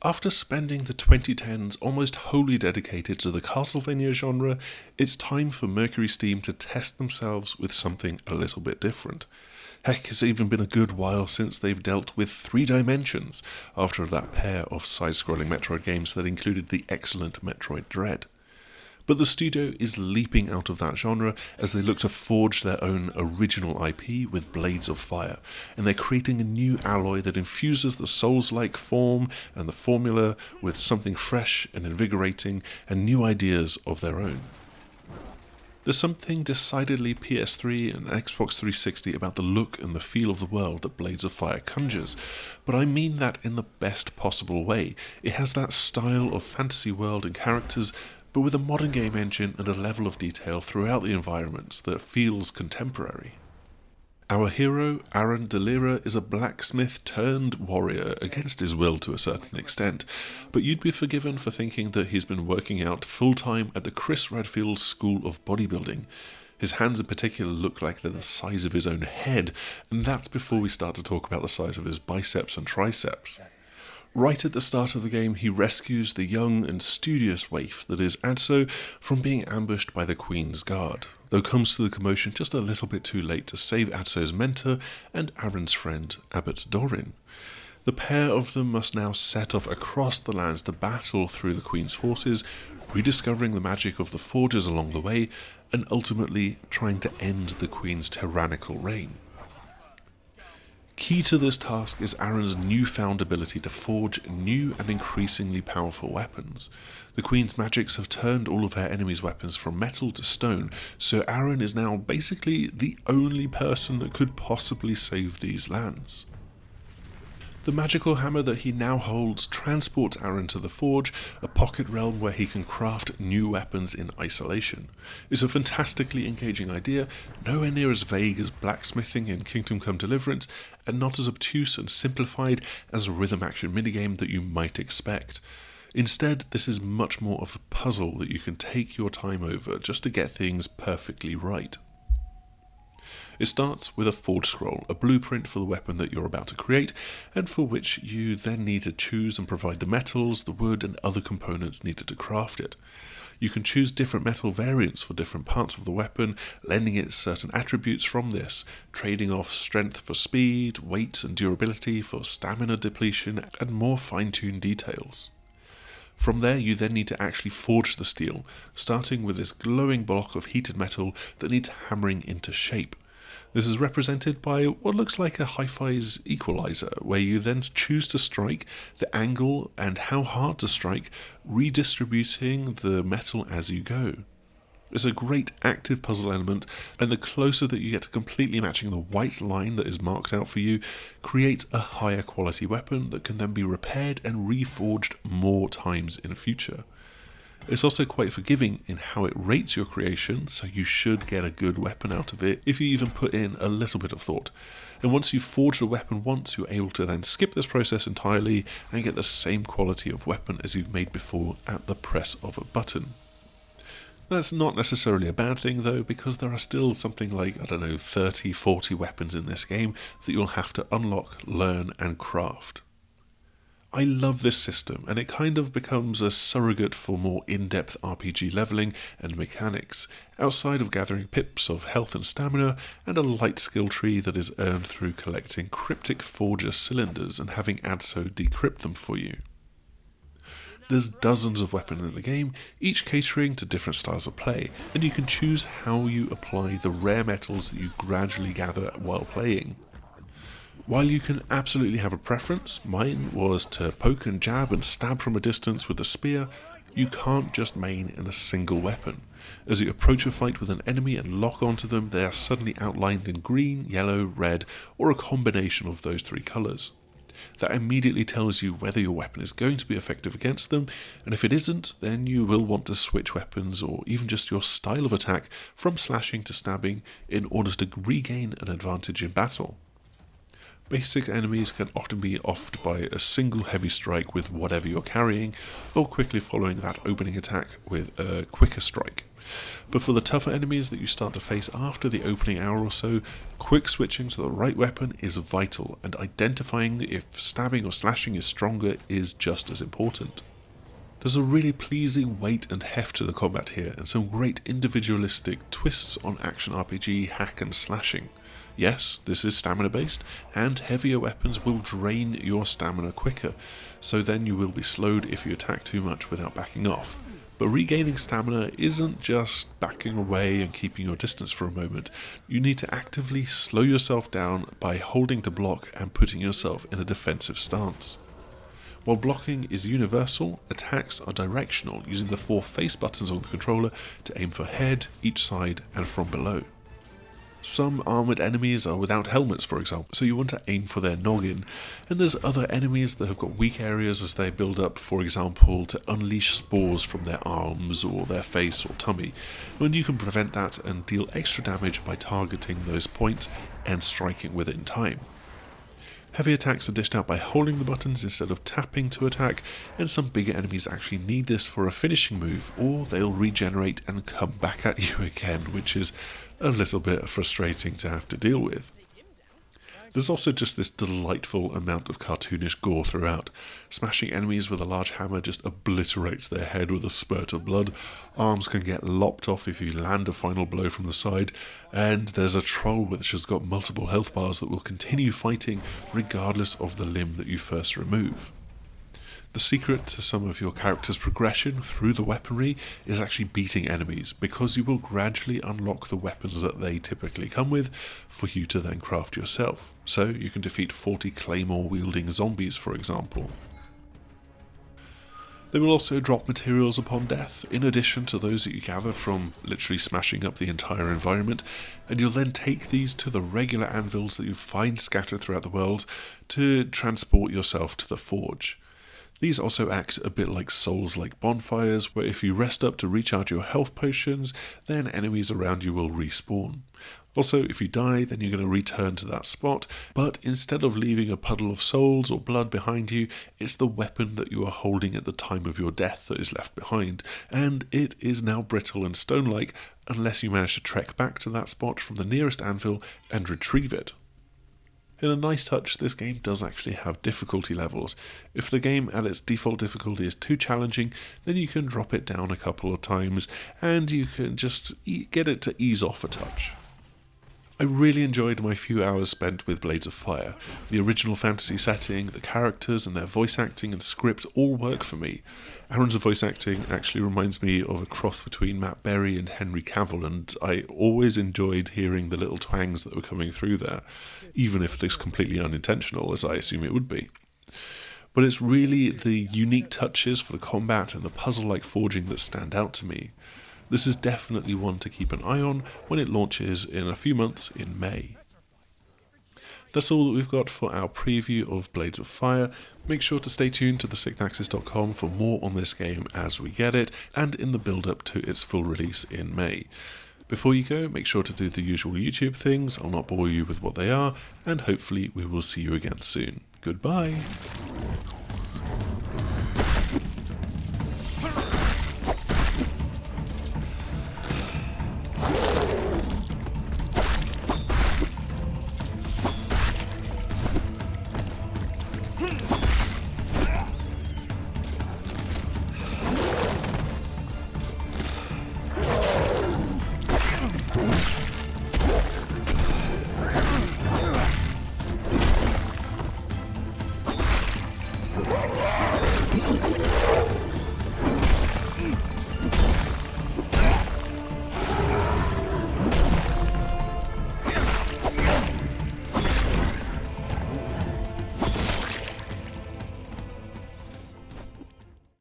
After spending the 2010s almost wholly dedicated to the Castlevania genre, it's time for MercurySteam to test themselves with something a little bit different. Heck, it's even been a good while since they've dealt with 3 dimensions, after that pair of side-scrolling Metroid games that included the excellent Metroid Dread. But the studio is leaping out of that genre as they look to forge their own original IP with Blades of Fire, and they're creating a new alloy that infuses the Soulslike form and the formula with something fresh and invigorating and new ideas of their own. There's something decidedly PS3 and Xbox 360 about the look and the feel of the world that Blades of Fire conjures, but I mean that in the best possible way. It has that style of fantasy world and characters, but with a modern game engine and a level of detail throughout the environments that feels contemporary. Our hero, Aaron Delira, is a blacksmith turned warrior against his will to a certain extent, but you'd be forgiven for thinking that he's been working out full-time at the Chris Redfield School of Bodybuilding. His hands in particular look like they're the size of his own head, and that's before we start to talk about the size of his biceps and triceps. Right at the start of the game, he rescues the young and studious waif that is Adso from being ambushed by the Queen's Guard, though comes to the commotion just a little bit too late to save Adso's mentor and Aaron's friend, Abbot Dorin. The pair of them must now set off across the lands to battle through the Queen's forces, rediscovering the magic of the forges along the way, and ultimately trying to end the Queen's tyrannical reign. Key to this task is Aaron's newfound ability to forge new and increasingly powerful weapons. The Queen's magics have turned all of her enemies' weapons from metal to stone, so Aaron is now basically the only person that could possibly save these lands. The magical hammer that he now holds transports Aaron to the Forge, a pocket realm where he can craft new weapons in isolation. It's a fantastically engaging idea, nowhere near as vague as blacksmithing in Kingdom Come Deliverance, and not as obtuse and simplified as a rhythm action minigame that you might expect. Instead, this is much more of a puzzle that you can take your time over just to get things perfectly right. It starts with a forge scroll, a blueprint for the weapon that you're about to create, and for which you then need to choose and provide the metals, the wood, and other components needed to craft it. You can choose different metal variants for different parts of the weapon, lending it certain attributes from this, trading off strength for speed, weight and durability for stamina depletion, and more fine-tuned details. From there, you then need to actually forge the steel, starting with this glowing block of heated metal that needs hammering into shape. This is represented by what looks like a hi-fi's equalizer, where you then choose to strike, the angle and how hard to strike, redistributing the metal as you go. It's a great active puzzle element, and the closer that you get to completely matching the white line that is marked out for you, creates a higher quality weapon that can then be repaired and reforged more times in the future. It's also quite forgiving in how it rates your creation, so you should get a good weapon out of it if you even put in a little bit of thought. And once you've forged a weapon once, you're able to then skip this process entirely and get the same quality of weapon as you've made before at the press of a button. That's not necessarily a bad thing though, because there are still something like, 30, 40 weapons in this game that you'll have to unlock, learn and craft. I love this system, and it kind of becomes a surrogate for more in-depth RPG leveling and mechanics, outside of gathering pips of health and stamina, and a light skill tree that is earned through collecting cryptic forger cylinders and having Adso decrypt them for you. There's dozens of weapons in the game, each catering to different styles of play, and you can choose how you apply the rare metals that you gradually gather while playing. While you can absolutely have a preference, mine was to poke and jab and stab from a distance with a spear, you can't just main in a single weapon. As you approach a fight with an enemy and lock onto them, they are suddenly outlined in green, yellow, red, or a combination of those 3 colours. That immediately tells you whether your weapon is going to be effective against them, and if it isn't, then you will want to switch weapons or even just your style of attack from slashing to stabbing in order to regain an advantage in battle. Basic enemies can often be offed by a single heavy strike with whatever you're carrying, or quickly following that opening attack with a quicker strike. But for the tougher enemies that you start to face after the opening hour or so, quick switching to the right weapon is vital, and identifying if stabbing or slashing is stronger is just as important. There's a really pleasing weight and heft to the combat here, and some great individualistic twists on action RPG hack and slashing. Yes, this is stamina based, and heavier weapons will drain your stamina quicker, so then you will be slowed if you attack too much without backing off. But regaining stamina isn't just backing away and keeping your distance for a moment. You need to actively slow yourself down by holding to block and putting yourself in a defensive stance. While blocking is universal, attacks are directional, using the 4 face buttons on the controller to aim for head, each side, and from below. Some armoured enemies are without helmets, for example, so you want to aim for their noggin, and there's other enemies that have got weak areas as they build up, for example, to unleash spores from their arms or their face or tummy, and you can prevent that and deal extra damage by targeting those points and striking within time. Heavy attacks are dished out by holding the buttons instead of tapping to attack, and some bigger enemies actually need this for a finishing move, or they'll regenerate and come back at you again, which is a little bit frustrating to have to deal with. There's also just this delightful amount of cartoonish gore throughout. Smashing enemies with a large hammer just obliterates their head with a spurt of blood. Arms can get lopped off if you land a final blow from the side, and there's a troll which has got multiple health bars that will continue fighting regardless of the limb that you first remove. The secret to some of your character's progression through the weaponry is actually beating enemies, because you will gradually unlock the weapons that they typically come with for you to then craft yourself. So you can defeat 40 claymore wielding zombies, for example. They will also drop materials upon death, in addition to those that you gather from literally smashing up the entire environment, and you'll then take these to the regular anvils that you find scattered throughout the world to transport yourself to the forge. These also act a bit like Soulslike bonfires, where if you rest up to recharge your health potions, then enemies around you will respawn. Also, if you die, then you're going to return to that spot, but instead of leaving a puddle of souls or blood behind you, it's the weapon that you are holding at the time of your death that is left behind, and it is now brittle and stone-like unless you manage to trek back to that spot from the nearest anvil and retrieve it. In a nice touch, this game does actually have difficulty levels. If the game at its default difficulty is too challenging, then you can drop it down a couple of times and you can just get it to ease off a touch. I really enjoyed my few hours spent with Blades of Fire. The original fantasy setting, the characters and their voice acting and script all work for me. Aaron's voice acting actually reminds me of a cross between Matt Berry and Henry Cavill, and I always enjoyed hearing the little twangs that were coming through there, even if this completely unintentional, as I assume it would be. But it's really the unique touches for the combat and the puzzle-like forging that stand out to me. This is definitely one to keep an eye on when it launches in a few months in May. That's all that we've got for our preview of Blades of Fire. Make sure to stay tuned to thesixaxis.com for more on this game as we get it, and in the build-up to its full release in May. Before you go, make sure to do the usual YouTube things. I'll not bore you with what they are, and hopefully we will see you again soon. Goodbye! Yeah.